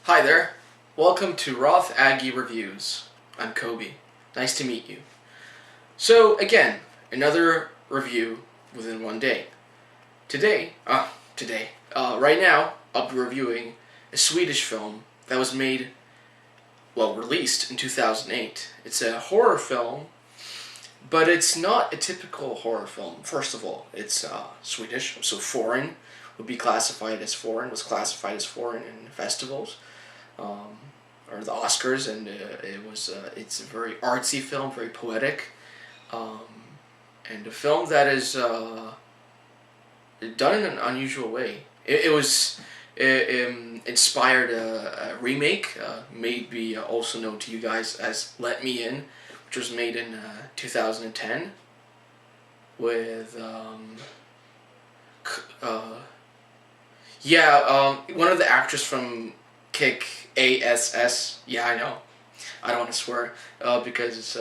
Hi there. Welcome to Roth Aggie Reviews. I'm Kobe. Nice to meet you. So again, another review within one day. Right now, I'll be reviewing a Swedish film that was released in 2008. It's a horror film, but it's not a typical horror film. First of all, it's Swedish, so foreign was classified as foreign in festivals, or the Oscars, and it's a very artsy film, very poetic, and a film that is done in an unusual way. It inspired a remake, maybe also known to you guys as Let Me In, which was made in 2010 with one of the actors from Kick ASS. Yeah, I know. I don't want to swear because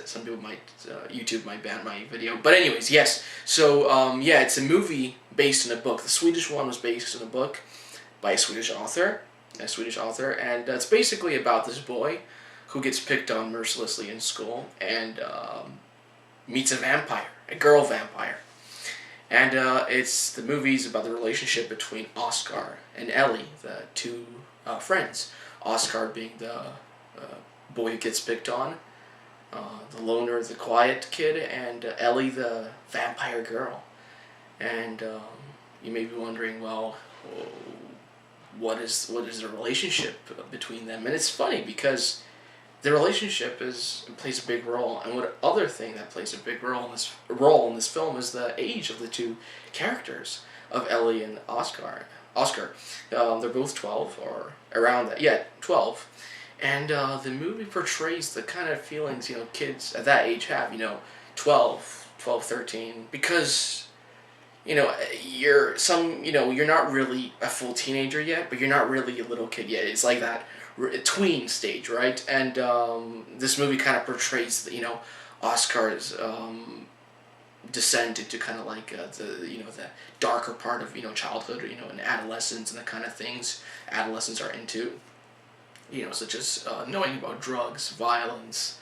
some people might YouTube might ban my video. But anyways, yes. So it's a movie based on a book. The Swedish one was based on a book by a Swedish author, and it's basically about this boy who gets picked on mercilessly in school and meets a girl vampire. And the movie's about the relationship between Oscar and Ellie, the two friends. Oscar being the boy who gets picked on, the loner, the quiet kid, and Ellie, the vampire girl. And you may be wondering, well, what is the relationship between them? And it's funny because the relationship plays a big role, and what other thing that plays a big role in this film is the age of the two characters of Ellie and Oscar. They're both 12 or around that. Yeah, 12, and the movie portrays the kind of feelings kids at that age have. 12, 13, because you're not really a full teenager yet, but you're not really a little kid yet. It's like that tween stage, right? And this movie kind of portrays Oscar's descent into kind of like the darker part of childhood, and adolescence, and the kind of things adolescents are into, such as knowing about drugs, violence,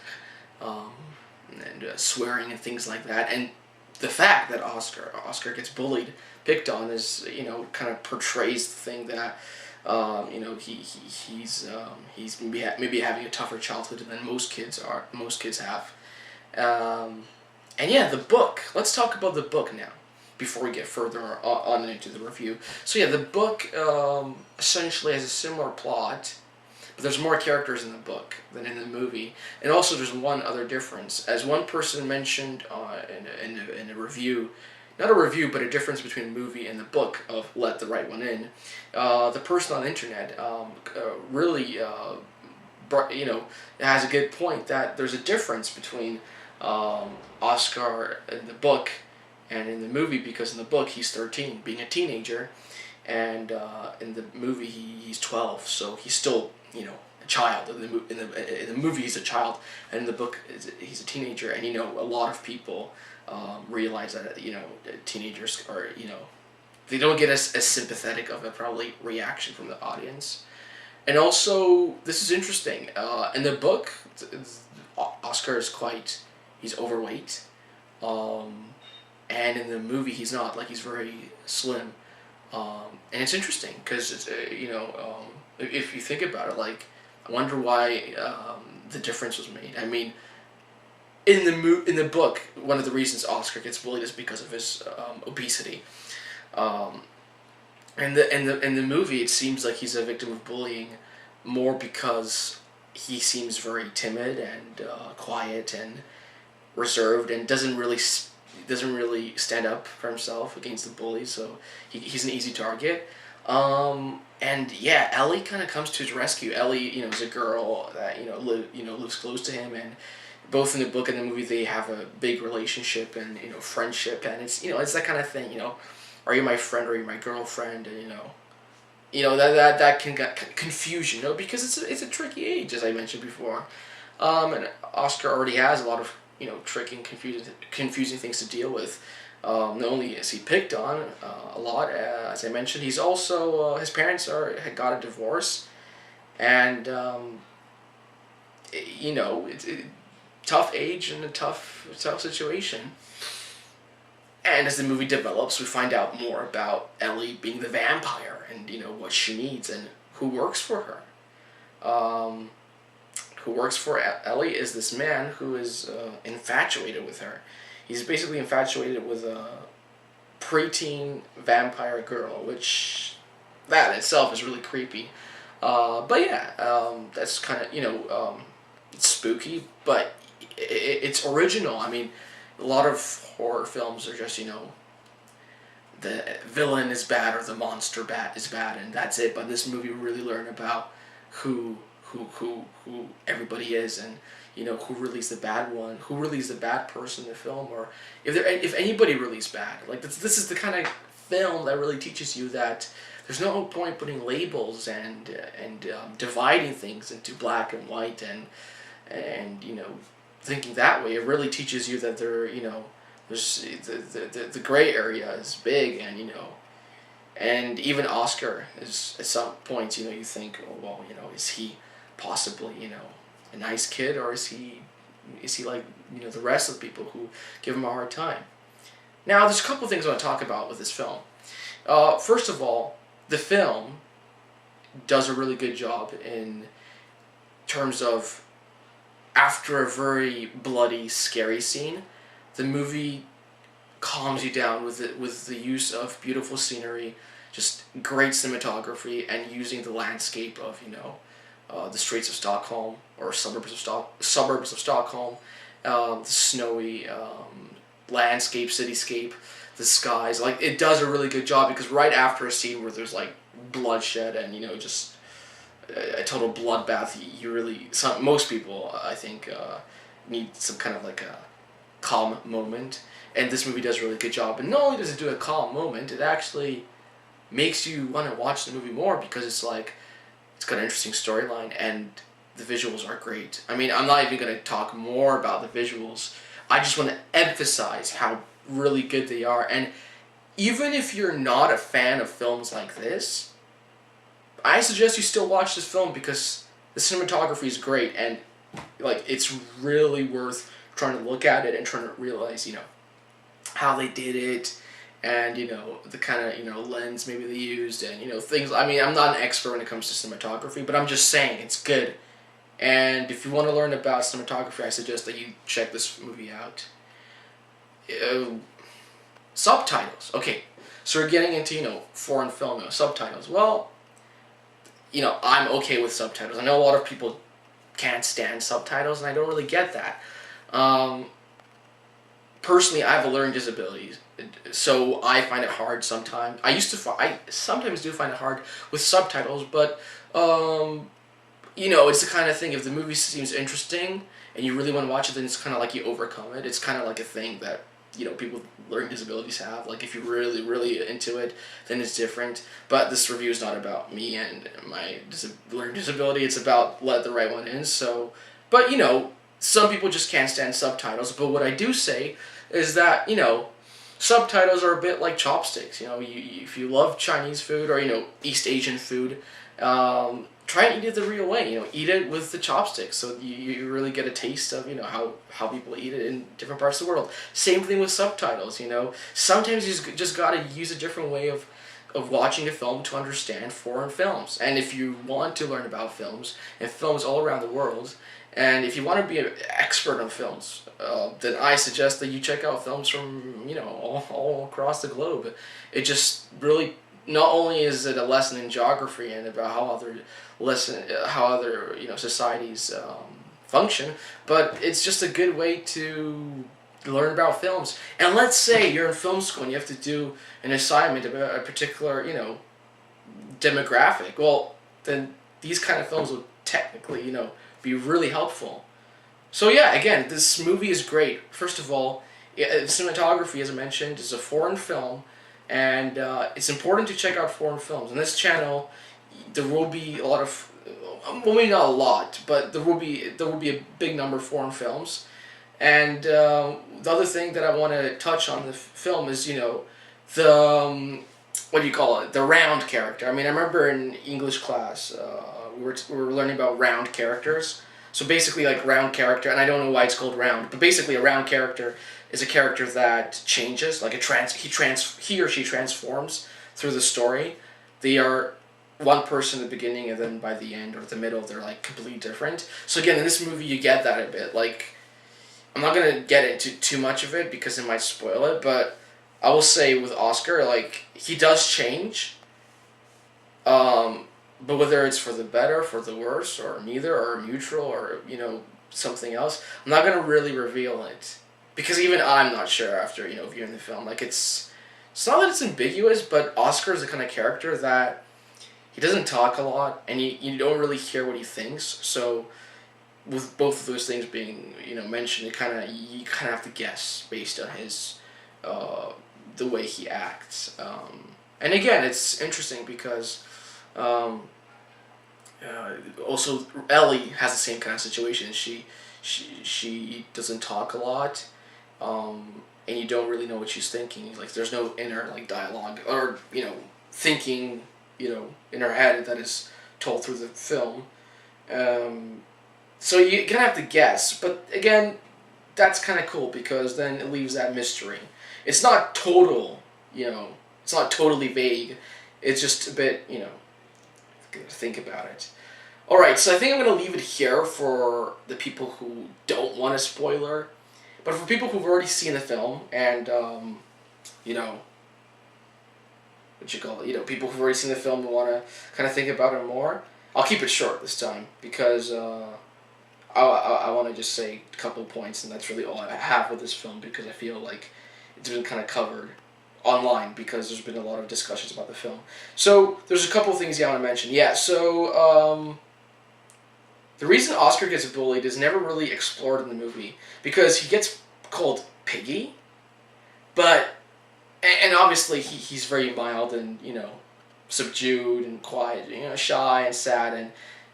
and swearing and things like that. And the fact that Oscar gets bullied, picked on, is kind of portrays the thing that he's maybe having a tougher childhood than most kids have. And yeah, the book. Let's talk about the book now before we get further on into the review. So yeah, the book essentially has a similar plot, but there's more characters in the book than in the movie. And also there's one other difference. As one person mentioned in a review, not a review, but a difference between the movie and the book of Let the Right One In. The person on the internet really has a good point that there's a difference between Oscar in the book and in the movie, because in the book he's 13, being a teenager, and in the movie he's 12, so he's still a child. In the movie he's a child, and in the book he's a teenager. And a lot of people realize that teenagers are they don't get as sympathetic of a probably reaction from the audience. And also, this is interesting. In the book, Oscar is he's overweight, and in the movie he's not. Like, he's very slim, and it's interesting because it's if you think about it, like, I wonder why the difference was made. I mean, in the book, one of the reasons Oscar gets bullied is because of his obesity. In the movie, it seems like he's a victim of bullying more because he seems very timid and quiet and reserved, and doesn't really stand up for himself against the bullies. So he's an easy target. And yeah, Ellie kind of comes to his rescue. Ellie, is a girl that lives close to him, and both in the book and the movie they have a big relationship and friendship, and it's it's that kind of thing. Are you my friend or are you my girlfriend? And that can get confusion, because it's a tricky age, as I mentioned before, and Oscar already has a lot of tricky and confusing things to deal with. Not only is he picked on a lot, as I mentioned, he's also his parents had got a divorce, and it's tough age and a tough situation. And as the movie develops, we find out more about Ellie being the vampire and what she needs and who works for her. Who works for Ellie is this man who is infatuated with her. He's basically infatuated with a preteen vampire girl, which that itself is really creepy. But yeah, that's kind of it's spooky, but it's original. I mean, a lot of horror films are just the villain is bad or the monster is bad, and that's it. But this movie we really learn about who everybody is, and who really is the bad one, who really is the bad person in the film, or if anybody really is bad. Like this is the kind of film that really teaches you that there's no point putting labels and dividing things into black and white and thinking that way. It really teaches you that there's the gray area is big, and even Oscar is at some points you think, oh well, is he possibly a nice kid, or is he like the rest of the people who give him a hard time? Now there's a couple of things I want to talk about with this film. First of all, the film does a really good job in terms of, after a very bloody, scary scene, the movie calms you down with the use of beautiful scenery, just great cinematography, and using the landscape of the streets of Stockholm, or suburbs of Stockholm, the snowy landscape, cityscape, the skies. Like, it does a really good job, because right after a scene where there's like bloodshed and just a total bloodbath, most people I think need some kind of like a calm moment, and this movie does a really good job. And not only does it do a calm moment, it actually makes you want to watch the movie more, because it's got an interesting storyline and the visuals are great. I mean, I'm not even going to talk more about the visuals. I just want to emphasize how really good they are. And even if you're not a fan of films like this, I suggest you still watch this film, because the cinematography is great, and it's really worth trying to look at it and trying to realize how they did it, and the kind of lens maybe they used, and things. I mean, I'm not an expert when it comes to cinematography, but I'm just saying it's good. And if you want to learn about cinematography, I suggest that you check this movie out. Subtitles. Okay, so we're getting into foreign film subtitles. Well, I'm okay with subtitles. I know a lot of people can't stand subtitles, and I don't really get that. Personally, I have a learning disability, so I find it hard sometimes. I sometimes do find it hard with subtitles, but it's the kind of thing, if the movie seems interesting and you really want to watch it, then it's kind of like you overcome it. It's kind of like a thing that people with learning disabilities have. Like, if you're really, really into it, then it's different. But this review is not about me and my learning disability. It's about Let the Right One In. So, but some people just can't stand subtitles. But what I do say is that subtitles are a bit like chopsticks. If you love Chinese food or East Asian food, try and eat it the real way. Eat it with the chopsticks, so you really get a taste of how people eat it in different parts of the world. Same thing with subtitles. Sometimes you just gotta use a different way of watching a film to understand foreign films. And if you want to learn about films and films all around the world, and if you want to be an expert on films, then I suggest that you check out films from all across the globe. It just really, not only is it a lesson in geography and about how other societies function, but it's just a good way to learn about films. And let's say you're in film school and you have to do an assignment about a particular demographic. Well, then these kind of films will technically be really helpful. So yeah, again, this movie is great. First of all, cinematography, as I mentioned, is a foreign film. And it's important to check out foreign films. On this channel, there will be a lot of, well, maybe not a lot, but there will be a big number of foreign films. And the other thing that I want to touch on the film is, the what do you call it? The round character. I mean, I remember in English class, we were learning about round characters. So basically, like round character, and I don't know why it's called round, but basically, a round character is a character that changes, like he or she transforms through the story. They are one person at the beginning, and then by the end or the middle, they're like completely different. So again, in this movie, you get that a bit. Like, I'm not gonna get into too much of it because it might spoil it, but I will say with Oscar, like, he does change. But whether it's for the better, for the worse, or neither, or neutral, or something else, I'm not gonna really reveal it because even I'm not sure after viewing the film. Like, it's not that it's ambiguous, but Oscar is the kind of character that he doesn't talk a lot, and you don't really hear what he thinks. So with both of those things being mentioned, you kind of have to guess based on his the way he acts. And again, it's interesting because also Ellie has the same kind of situation. She doesn't talk a lot, and you don't really know what she's thinking. Like, there's no inner like dialogue or thinking in her head that is told through the film. So you kind of have to guess, but again, that's kind of cool because then it leaves that mystery. It's not total, it's not totally vague. It's just a bit, think about it. Alright, so I think I'm going to leave it here for the people who don't want a spoiler. But for people who've already seen the film and, people who've already seen the film and want to kind of think about it more, I'll keep it short this time because I want to just say a couple of points, and that's really all I have with this film because I feel like it's been kind of covered online because there's been a lot of discussions about the film. So there's a couple of things I want to mention. Yeah, so the reason Oscar gets bullied is never really explored in the movie because he gets called Piggy, but and obviously he's very mild and subdued and quiet, shy and sad, and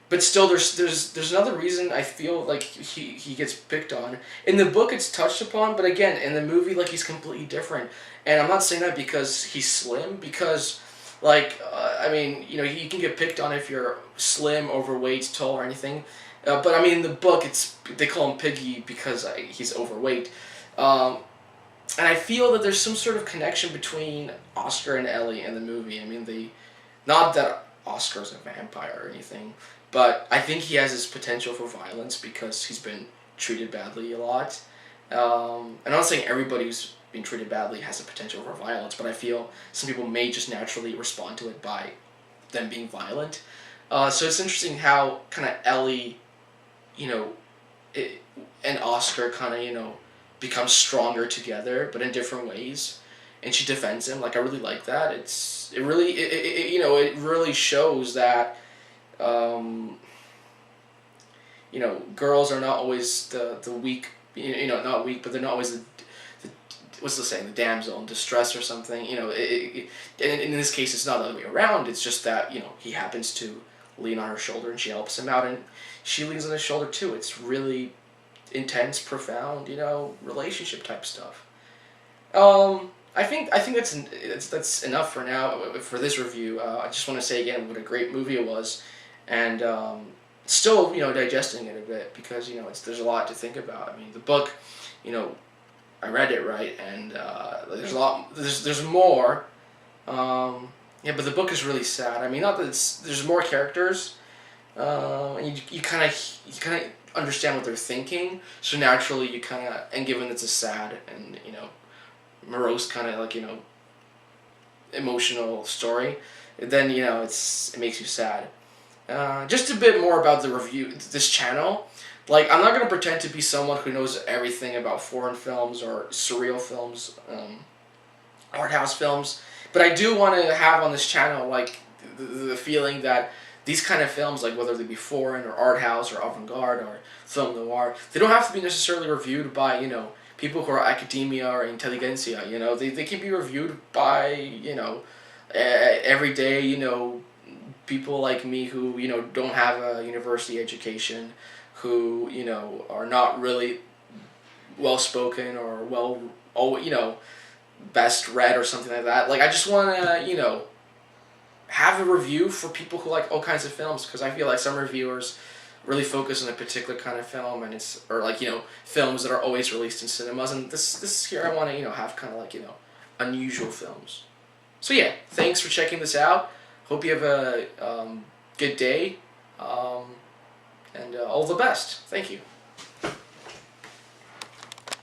but still there's another reason I feel like he gets picked on. In the book it's touched upon, but again in the movie like he's completely different. And I'm not saying that because he's slim, because like I mean you can get picked on if you're slim, overweight, tall, or anything. But I mean in the book they call him Piggy because he's overweight. And I feel that there's some sort of connection between Oscar and Ellie in the movie. I mean, not that Oscar's a vampire or anything, but I think he has this potential for violence because he's been treated badly a lot. And I'm not saying everybody who's been treated badly has a potential for violence, but I feel some people may just naturally respond to it by them being violent. So it's interesting how kind of Ellie, and Oscar kind of, become stronger together, but in different ways, and she defends him. Like, I really like that. It really shows that, girls are not always the weak, not weak, but they're not always the what's the saying, the damsel in distress or something. And in this case, it's not the other way around. It's just that he happens to lean on her shoulder and she helps him out, and she leans on his shoulder too. It's really intense, profound, relationship type stuff. I think that's enough for now for this review. I just want to say again what a great movie it was, and still digesting it a bit because there's a lot to think about. I mean the book, I read it right, and there's a lot. There's more. But the book is really sad. I mean, not that there's more characters, and you kind of understand what they're thinking. So naturally, you kind of, and given it's a sad and morose kind of emotional story, then it makes you sad. Just a bit more about the review. This channel. Like, I'm not going to pretend to be someone who knows everything about foreign films or surreal films, art house films, but I do want to have on this channel, like, the feeling that these kind of films, like, whether they be foreign or art house or avant-garde or film noir, they don't have to be necessarily reviewed by, people who are academia or intelligentsia, they can be reviewed by, everyday, people like me who, don't have a university education, who, are not really well spoken or best read or something like that. Like I just want to have a review for people who like all kinds of films, because I feel like some reviewers really focus on a particular kind of film, and films that are always released in cinemas, and this here I want to have kind of like unusual films. So yeah, thanks for checking this out. Hope you have a good day, and all the best. Thank you.